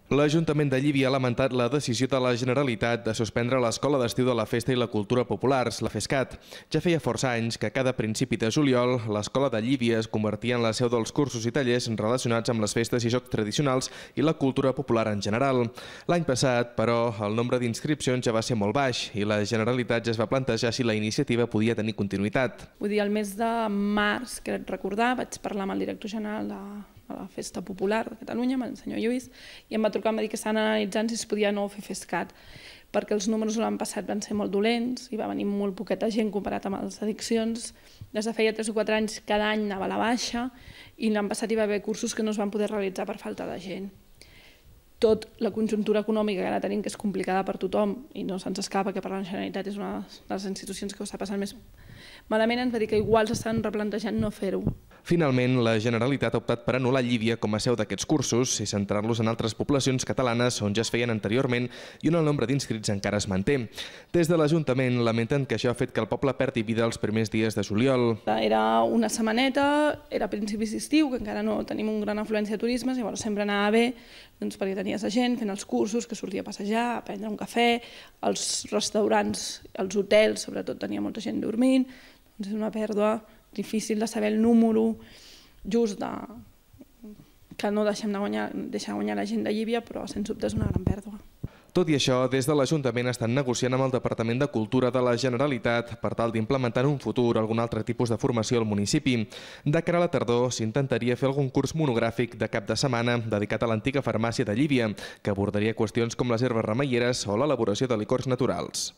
L'Ajuntament de Llívia ha lamentat la decisió de la Generalitat de suspendre l'Escola d'Estiu de la Festa i la Cultura Populars, la FESCAT. Ja feia força anys que cada principi de juliol l'Escola de Llívia es convertia en la seu dels cursos i tallers relacionats amb les festes i jocs tradicionals i la cultura popular en general. L'any passat, però, el nombre d'inscripcions ja va ser molt baix i la Generalitat ja es va plantejar si la iniciativa podia tenir continuïtat. Vull dir, el mes de març, crec recordar, vaig parlar amb el director general de la Festa Popular de Catalunya, amb el senyor Lluís, i em va trucar, em va dir que estaven analitzant si es podia no fer FESCAT, perquè els números l'any passat van ser molt dolents i va venir molt poqueta gent comparat amb les addiccions. Des de feia 3 o 4 anys cada any anava a la baixa i l'any passat hi va haver cursos que no es van poder realitzar per falta de gent. Tot la conjuntura econòmica que ara tenim, que és complicada per tothom i no se'ns escapa que per la Generalitat és una de les institucions que ho està passant més malament, ens va dir que igual s'estan replantejant no fer-ho. Finalment, la Generalitat ha optat per anul·lar Llívia com a seu d'aquests cursos i centrar-los en altres poblacions catalanes on ja es feien anteriorment i on el nombre d'inscrits encara es manté. Des de l'Ajuntament lamenten que això ha fet que el poble perdi vida els primers dies de juliol. Era una setmaneta, era a principis d'estiu, que encara no tenim una gran afluència de turismes, llavors sempre anava bé perquè tenies la gent fent els cursos, que sortia a passejar, a prendre un cafè, els restaurants, els hotels, sobretot tenia molta gent dormint, doncs és una pèrdua difícil de saber el número just que no deixem deixar guanyar la gent de Llívia, però sens dubte és una gran pèrdua. Tot i això, des de l'Ajuntament estan negociant amb el Departament de Cultura de la Generalitat per tal d'implementar en un futur algun altre tipus de formació al municipi. De cara a la tardor s'intentaria fer algun curs monogràfic de cap de setmana dedicat a l'antiga farmàcia de Llívia, que abordaria qüestions com les herbes remeieres o l'elaboració de licors naturals.